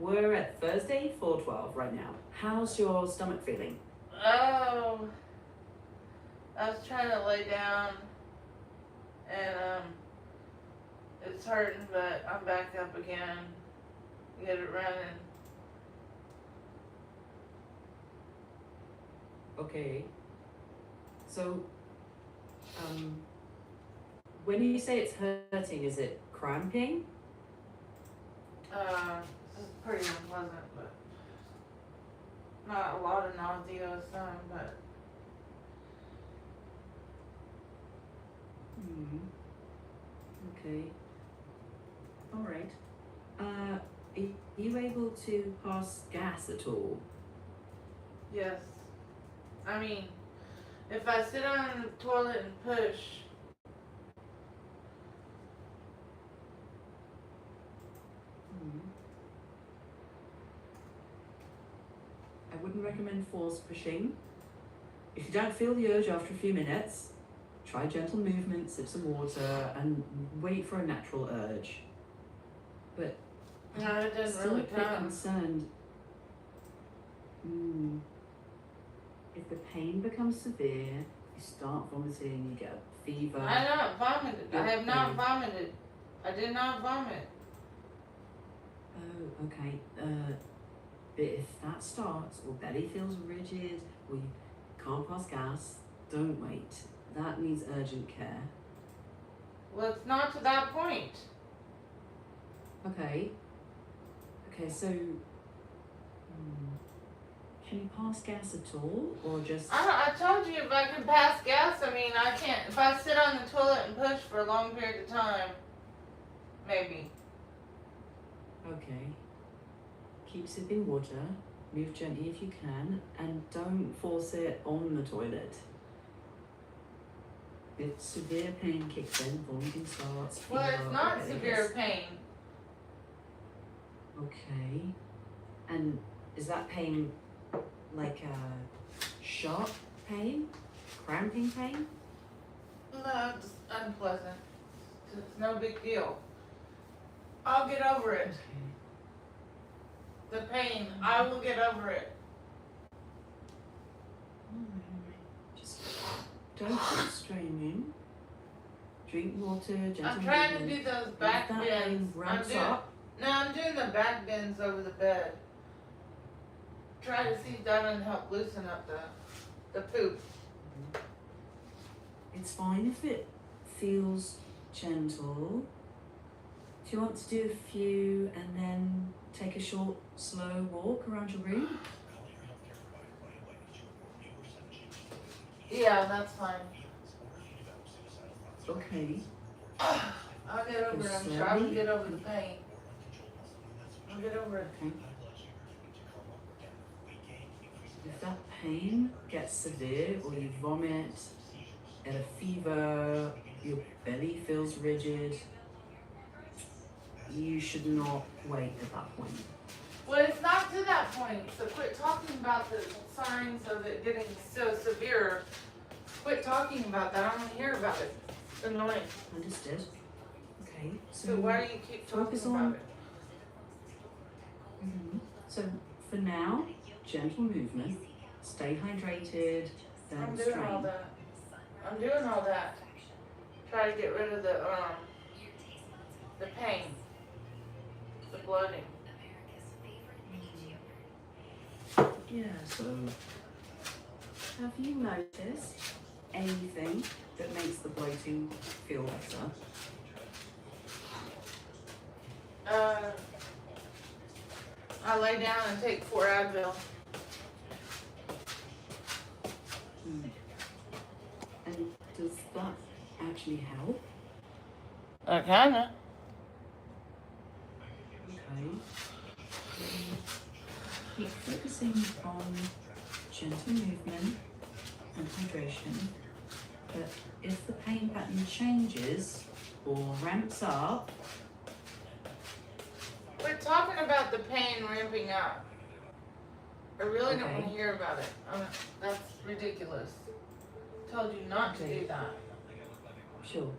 We're at Thursday, 4:12 right now. How's your stomach feeling? Oh, I was trying to lay down and it's hurting, but I'm back up again. Get it running. Okay. So, when you say it's hurting, is it cramping? This is pretty unpleasant, but not a lot of nausea or something, but Okay. All right. Are you able to pass gas at all? yes. I mean, if I sit on the toilet and push, I wouldn't recommend force pushing. If you don't feel the urge after a few minutes, try gentle movement, sip some water, and wait for a natural urge. But no, it I'm doesn't still really a bit come. concerned. If the pain becomes severe, you start vomiting, you get a fever. I not vomited. I have not vomited. I did not vomit. Oh, okay. But if that starts, or belly feels rigid, or you can't pass gas, don't wait. That needs urgent care. Well, it's not to that point. Okay. Okay, so can you pass gas at all, or just? I told you if I could pass gas. I mean, I can't. If I sit on the toilet and push for a long period of time, maybe. Okay. Keep sipping water. Move gently if you can, and don't force it on the toilet. If severe pain kicks in, vomiting starts. Well, fever, it's not or severe pain. Okay. And is that pain like a sharp pain? Cramping pain? No, it's unpleasant. It's no big deal. I'll get over it. Okay. The pain, I will get over it. Just don't keep straining. Drink water, gentle I'm trying to movement. do those If back that bends. pain ramps up. I'm doing the back bends over the bed. Try to see if that doesn't help loosen up the poop. It's fine if it feels gentle. Do you want to do a few and then take a short, slow walk around your room? Yeah, that's fine. Okay. I'll get over it. I'm sure I will get over the pain. I'll get over it. Okay. If that pain gets severe, or you vomit, get a fever, your belly feels rigid, you should not wait at that point. Well, it's not to that point, so quit talking about the signs of it getting so severe. Quit talking about that. I don't want to hear about it. It's annoying. Understood. Okay. So why do you keep focus talking about it? So for now, gentle movement, stay hydrated, I'm don't doing strain. all that. I'm doing all that. Try to get rid of the pain, the bloating. Yeah, so have you noticed anything that makes the bloating feel better? I lay down and take 4 Advil. And does that actually help? Kinda. Okay. Keep focusing on gentle movement and hydration. But if the pain pattern changes or ramps up, We're talking about the pain ramping up. I really don't Okay. want to hear about it. That's ridiculous. Told you not to do that. sure.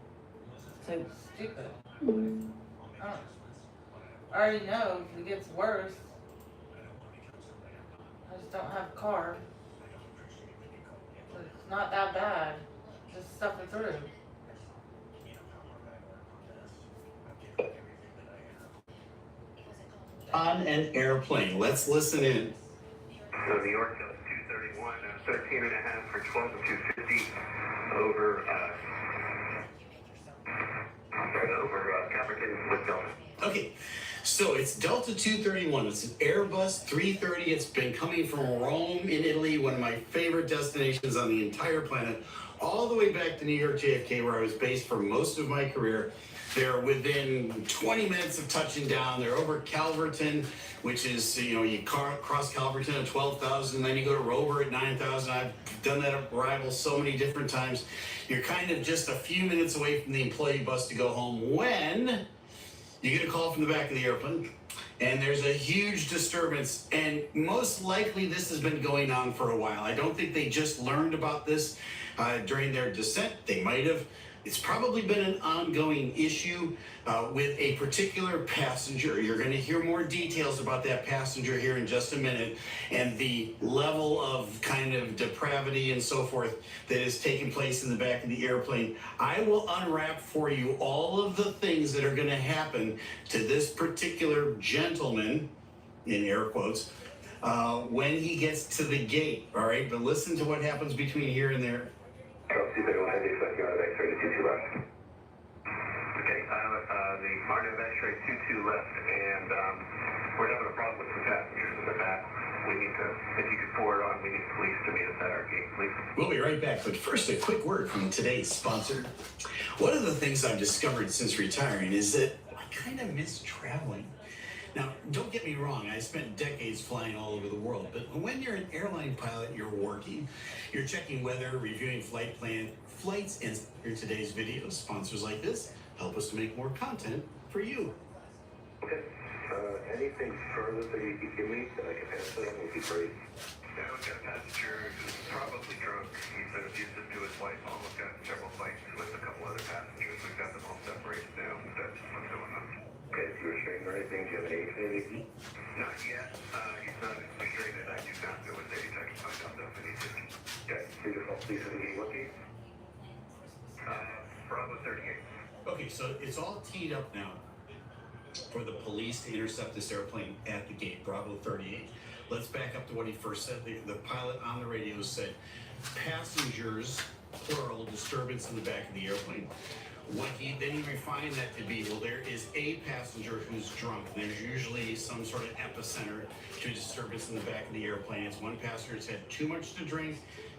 So, Stupid. I already know if it gets worse. I just don't have a car. But it's not that bad. Just stuff it through. On an airplane. Let's listen in. So New York goes 231, 13 and a half for 12 to 250 over Capricorn with Delta. Okay, so it's Delta 231. It's an Airbus 330. It's been coming from Rome in Italy, one of my favorite destinations on the entire planet, all the way back to New York JFK, where I was based for most of my career. They're within 20 minutes of touching down. They're over Calverton, which is, you cross Calverton at 12,000, and then you go to Rover at 9,000. I've done that arrival so many different times. You're kind of just a few minutes away from the employee bus to go home when you get a call from the back of the airplane, and there's a huge disturbance, and most likely this has been going on for a while. I don't think they just learned about this during their descent. They might have. It's probably been an ongoing issue with a particular passenger. You're going to hear more details about that passenger here in just a minute, and the level of kind of depravity and so forth that is taking place in the back of the airplane. I will unwrap for you all of the things that are going to happen to this particular gentleman, in air quotes, when he gets to the gate. All right, but listen to what happens between here and there. Okay, the Martin X-ray 22 left, and we're having a problem with some passengers in the back. We need to, if you could forward on, we need police to meet us at our gate, please. We'll be right back, but first a quick word from today's sponsor. One of the things I've discovered since retiring is that I kind of miss traveling. Now, don't get me wrong, I spent decades flying all over the world, but when you're an airline pilot, you're working, you're checking weather, reviewing flights, and in today's video, sponsors like this help us to make more content for you. Okay. Anything further that you could give me that I can pass it on would be great. Yeah, we've got a passenger who's probably drunk. He's been abusive to his wife. Almost got several fights with a couple other passengers. We've got them all separated now. That's what's going on. Okay, is he restrained or anything? Do you have any anything? Not yet. He's not restrained, and I do not know his age. I can find out though if he needs it. Okay, beautiful. Please, is he looking? Bravo 38. Okay, so it's all teed up now for the police to intercept this airplane at the gate, Bravo 38. Let's back up to what he first said. The pilot on the radio said, passengers, plural, disturbance in the back of the airplane. Then he refined that to be, well, there is a passenger who's drunk. There's usually some sort of epicenter to disturbance in the back of the airplane. It's one passenger that's had too much to drink,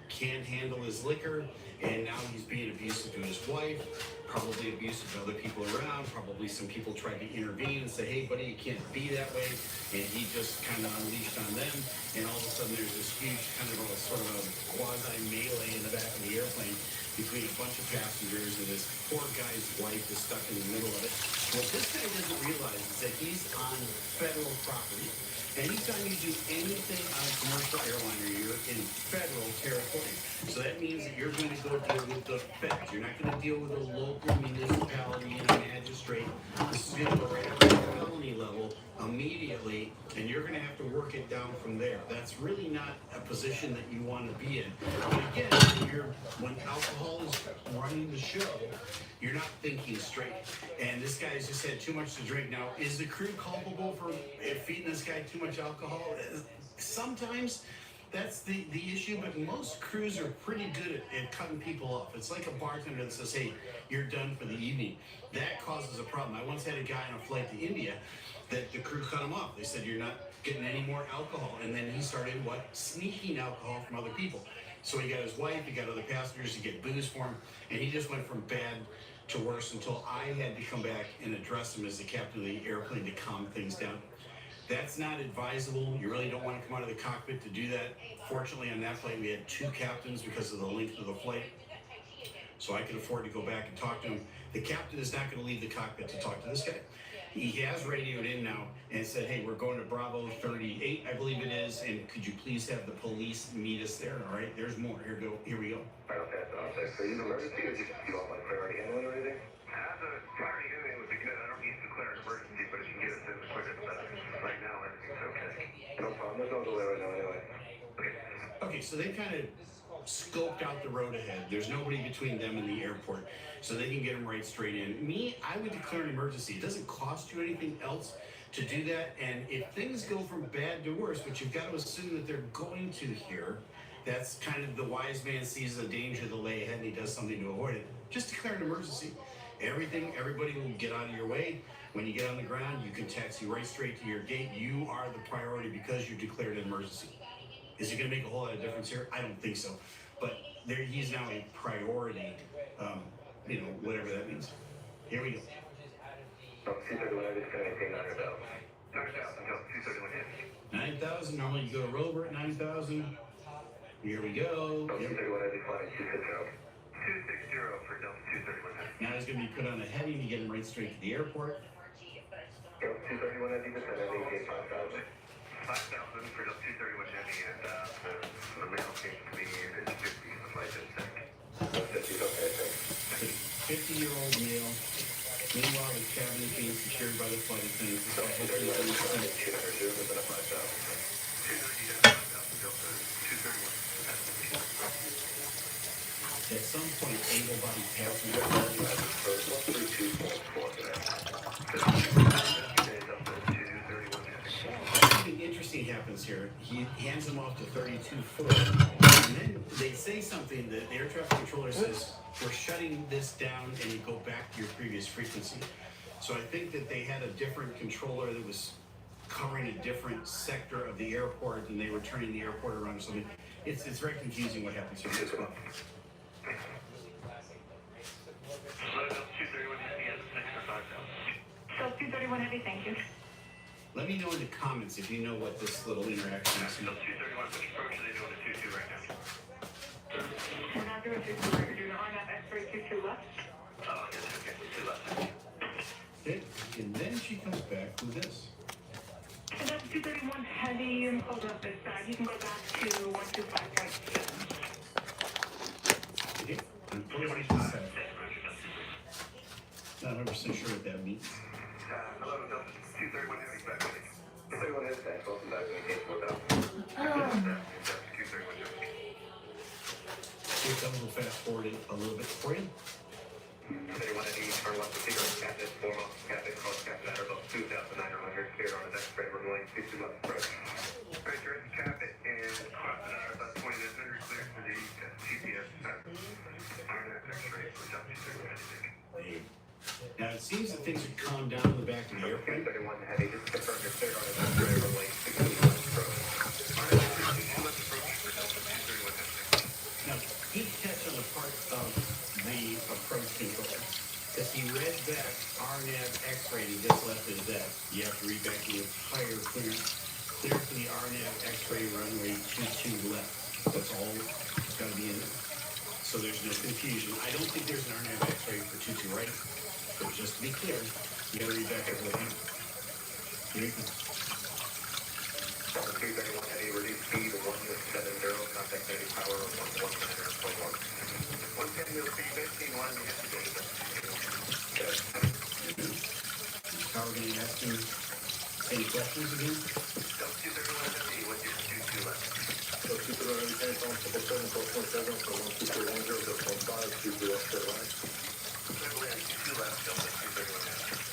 can't handle his liquor, and now he's being abusive to his wife, probably abusive to other people around. Probably some people tried to intervene and say, hey, buddy, you can't be that way. And he just kind of unleashed on them. And all of a sudden, there's this huge kind of a sort of a quasi-melee in the back of the airplane between a bunch of passengers, and this poor guy's wife is stuck in the middle of it. What this guy doesn't realize is that he's on federal property. Anytime you do anything on a commercial airliner, you're in federal territory. So that means that you're going to go deal with the feds. You're not going to deal with a local municipality and a magistrate. This is going to go right up to the felony level immediately, and you're going to have to work it down from there. That's really not a position that you want to be in. But again, when alcohol is running the show, you're not thinking straight. And this guy's just had too much to drink. Now, is the crew culpable for feeding this guy too much alcohol? Sometimes that's the issue, but most crews are pretty good at cutting people off. It's like a bartender that says, hey, you're done for the evening. That causes a problem. I once had a guy on a flight to India that the crew cut him off. They said, you're not getting any more alcohol. And then he started, sneaking alcohol from other people. So he got his wife, he got other passengers to get booze for him, and he just went from bad to worse until I had to come back and address him as the captain of the airplane to calm things down. That's not advisable. You really don't want to come out of the cockpit to do that. Fortunately, on that flight, we had two captains because of the length of the flight, so I could afford to go back and talk to him. The captain is not going to leave the cockpit to talk to this guy. He has radioed in now and said, hey, we're going to Bravo 38, I believe it is, and could you please have the police meet us there? All right, there's more. Here we go. I'll pass it on. So you know emergency, or just you want like priority handling or anything? As a priority handling would be good. I don't need to declare an emergency, but if you can get us in the quicker the better. Right now, everything's okay. No problem. There's no delay right now anyway. so they kind of scoped out the road ahead. There's nobody between them and the airport, so they can get them right straight in. Me, I would declare an emergency. It doesn't cost you anything else to do that, and if things go from bad to worse, which you've got to assume that they're going to here, that's kind of the wise man sees the danger, the lay ahead, and he does something to avoid it. Just declare an emergency. Everybody will get out of your way. When you get on the ground, you can taxi right straight to your gate. You are the priority because you declared an emergency. Is it going to make a whole lot of difference here? I don't think so. But he's now a priority, whatever that means. Here we go. 231, I just got anything 9,000. 9,000, no, 231 9,000. Normally you go to rover at 9,000. Here we go. Yep. 231, I declined 260. 260 for Delta 231. Now he's going to be put on a heavy to get him right straight to the airport. 231, I think I need 5,000. 5,000 for Delta 231 heavy, and the mail came to me is 50 in the flight in sec. 50, okay, thanks. 50-year-old male. Meanwhile, his cabin is being secured by the flight attendants. So 231, 290, within a 5,000. 290 down 5,000, Delta 231. At some point, able-bodied passengers. Something interesting happens here. He hands them off to 32-4, and then they say something. The air traffic controller says, "We're shutting this down, and you go back to your previous frequency." So I think that they had a different controller that was covering a different sector of the airport, and they were turning the airport around or something. It's very confusing what happens here. Delta 231 heavy at 6 for 5,000. So 231 heavy, thank you. Let me know in the comments if you know what this little interaction is. Delta 231, which approach are they doing to 22 right now? We're not doing 22, we're doing RNAV X-ray 22 left. Oh, yes, okay, 2 left. Okay, and then she comes back with this. So that's 231 heavy, you can hold up this side. You can go back to 125.7. Okay, unfortunately, she said, not 100% sure what that means. Hello, Delta 231 heavy, back to me. 231 heavy, thanks, welcome back to me, case 4,000. 231 heavy. Here comes, we'll fast forward it a little bit for you. 231 heavy, turn left to Piglet, Captain, formal, Captain, cross, Captain, at about 2,900, clear on the deck, spread, we're going 22 left, approach. Right, you're in Captain, and about 20 minutes, under clear for the GPS, RNAV X-ray for Delta 231 heavy. Now it seems that things have calmed down in the back of the airplane. 231 heavy, just confirm you're clear on the deck, spread, we're going 22 left, approach. RNAV 22 left approach for Delta 231 heavy. Now, keep catch on the part of the approach controller. Because he read back RNAV X-ray and he just left it at that. You have to read back the entire clearance. Clear for the RNAV X-ray runway 22 left. That's all it's got to be in there. So there's no confusion. I don't think there's an RNAV X-ray for 22 right. But just to be clear, you got to read back everything. Here you go. Delta 231 heavy, reduce speed to 170, contact heavy power of 119.1. 110 wheel speed, 15, 1, you have to go to the How are we going to ask him any questions again? Delta 231 heavy, what do you do left? So 231 heavy, tank on 777 for 12410, 0.5, 22 airline. 2 left, Delta 231 heavy.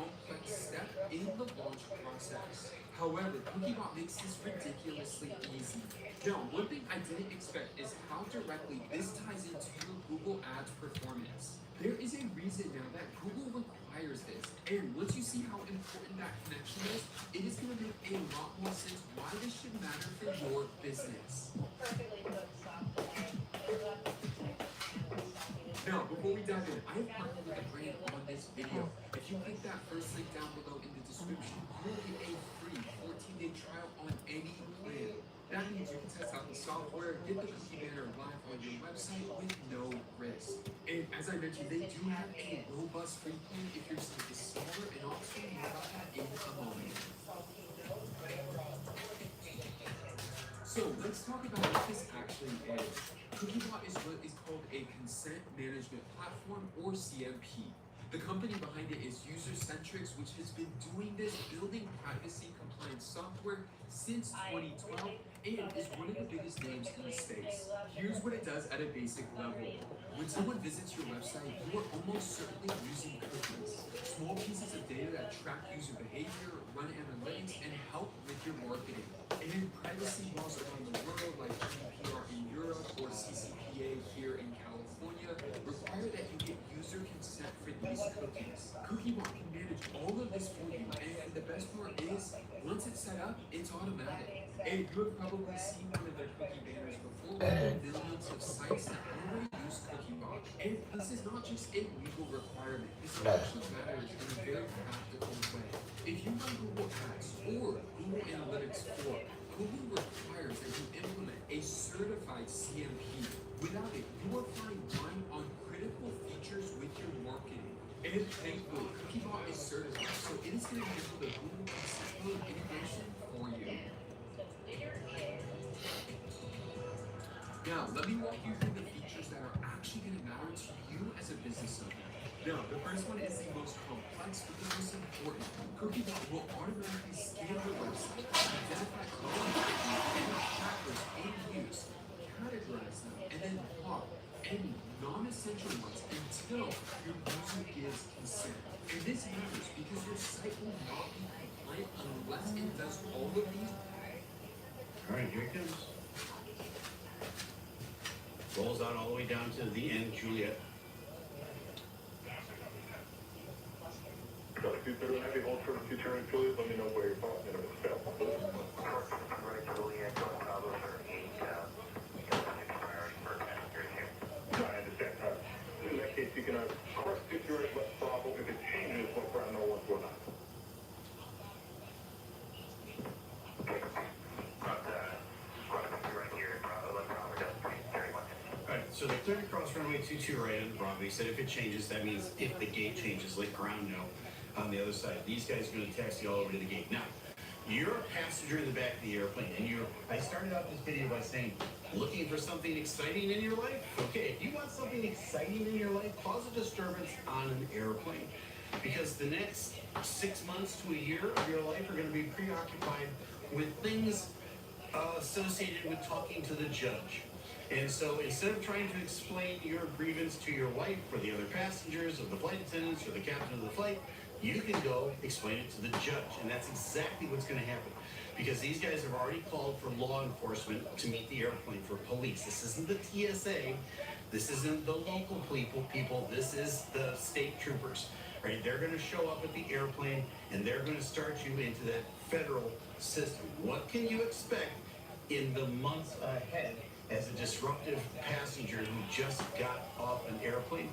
complex step in the launch process. However, Cookiebot makes this ridiculously easy. Now, one thing I didn't expect is how directly this ties into your Google Ads performance. There is a reason now that Google requires this, and once you see how important that connection is, it is going to make a lot more sense why this should matter for your business. Now, before we dive in, I have partnered with a brand on this video. If you click that first link down below in the description, you will get a free 14-day trial on any plan. That means you can test out the software, get the cookie banner live on your website with no risk. And as I mentioned, they do have a robust free plan if your site is smaller, and I'll explain more about that in a moment. So let's talk about what this actually is. Cookiebot is what is called a consent management platform, or CMP. The company behind it is User-Centrics, which has been doing this, building privacy compliance software since 2012, and is one of the biggest names in the space. Here's what it does at a basic level. When someone visits your website, you are almost certainly using cookies, small pieces of data that track user behavior, run analytics, and help with your marketing. And privacy laws around the world, like GDPR in Europe or CCPA here in California, require that you get user consent for these cookies. Cookiebot can manage all of this for you, and the best part is, once it's set up, it's automatic. And you have probably seen one of their cookie banners before, with the millions of sites that already use Cookiebot. And this is not just a legal requirement, this actually matters in a very practical way. If you run Google Ads or Google Analytics 4, Google requires that you implement a certified CMP. Without it, you are flying blind on critical features with your marketing. And thankfully, Cookiebot is certified, so it is going to handle the Google consent mode integration for you. Now, let me walk you through the features that are actually going to matter to you as a business owner. Now, the first one is the most complex, but the most important. Cookiebot will automatically scan your website, identify common and trackers in use, categorize them, and then block any non-essential ones until your user gives consent. And this matters because your site will not be compliant unless it does all of these. All right, here it comes. Rolls out all the way down to the end, Juliet. Got a few through heavy hold for the future and Juliet, let me know where you're talking about the fail. Right, Juliet, Bravo 38, expires for passengers here. I understand. In that case, you can correct future let Bravo. If it changes, let Bravo know what's going on. Right here, Bravo, let Bravo does 331. Alright, so they're cleared across runway 22 right in the Bravo. He said if it changes, that means if the gate changes, let ground know on the other side. These guys are going to taxi all over to the gate. Now, you're a passenger in the back of the airplane, and I started out this video by saying, looking for something exciting in your life? Okay, if you want something exciting in your life, cause a disturbance on an airplane. Because the next 6 months to a year of your life are going to be preoccupied with things associated with talking to the judge. And so instead of trying to explain your grievance to your wife or the other passengers or the flight attendants or the captain of the flight, you can go explain it to the judge. And that's exactly what's going to happen. Because these guys have already called for law enforcement to meet the airplane, for police. This isn't the TSA. This isn't the local people. This is the state troopers. Right? They're going to show up at the airplane and they're going to start you into that federal system. What can you expect in the months ahead as a disruptive passenger who just got off an airplane?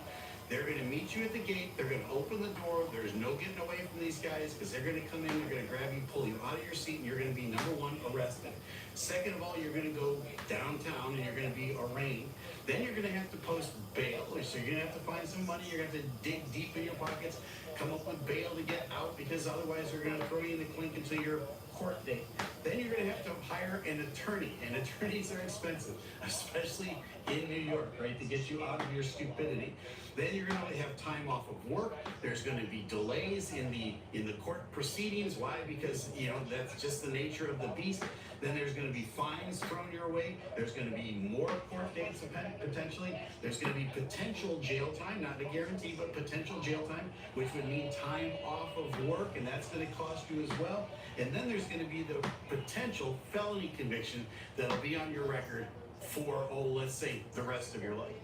They're going to meet you at the gate. They're going to open the door. There's no getting away from these guys because they're going to come in. They're going to grab you, pull you out of your seat, and you're going to be, number one, arrested. Second of all, you're going to go downtown and you're going to be arraigned. Then you're going to have to post bail. So you're going to have to find some money. You're going to have to dig deep in your pockets, come up with bail to get out because otherwise they're going to throw you in the clink until your court date. Then you're going to have to hire an attorney, and attorneys are expensive, especially in New York, right, to get you out of your stupidity. Then you're going to have time off of work. There's going to be delays in the court proceedings. Why? Because that's just the nature of the beast. Then there's going to be fines thrown your way. There's going to be more court dates potentially. There's going to be potential jail time, not a guarantee, but potential jail time, which would mean time off of work, and that's going to cost you as well. And then there's going to be the potential felony conviction that'll be on your record for, let's say, the rest of your life.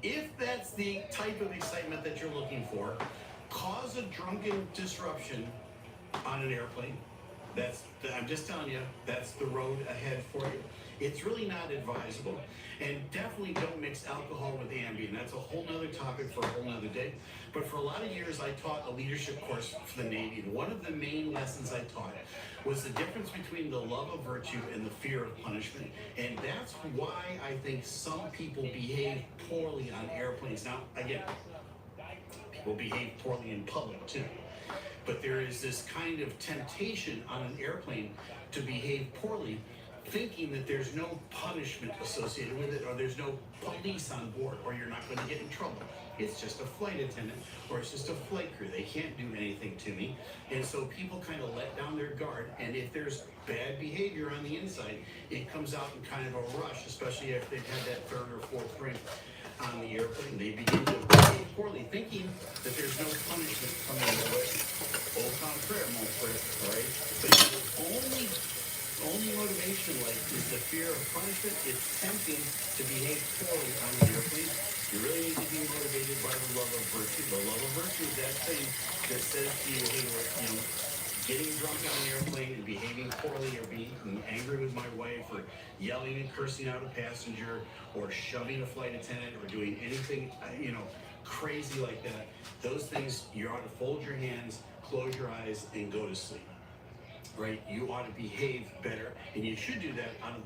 If that's the type of excitement that you're looking for, cause a drunken disruption on an airplane. I'm just telling you, that's the road ahead for you. It's really not advisable. And definitely don't mix alcohol with Ambien. That's a whole nother topic for a whole nother day. But for a lot of years, I taught a leadership course for the Navy. And one of the main lessons I taught was the difference between the love of virtue and the fear of punishment. And that's why I think some people behave poorly on airplanes. Now, again, people behave poorly in public too. But there is this kind of temptation on an airplane to behave poorly, thinking that there's no punishment associated with it, or there's no police on board, or you're not going to get in trouble. It's just a flight attendant, or it's just a flight crew. They can't do anything to me. And so people kind of let down their guard, and if there's bad behavior on the inside, it comes out in kind of a rush, especially if they've had that third or fourth drink on the airplane. They begin to behave poorly, thinking that there's no punishment coming their way. Au contraire, mon frère, all right? But the only motivation, is the fear of punishment. It's tempting to behave poorly on the airplane. You really need to be motivated by the love of virtue. The love of virtue is that thing that says to you, hey, getting drunk on an airplane and behaving poorly, or being angry with my wife, or yelling and cursing out a passenger, or shoving a flight attendant, or doing anything, crazy like that. Those things, you ought to fold your hands, close your eyes, and go to sleep. Right? You ought to behave better, and you should do that out of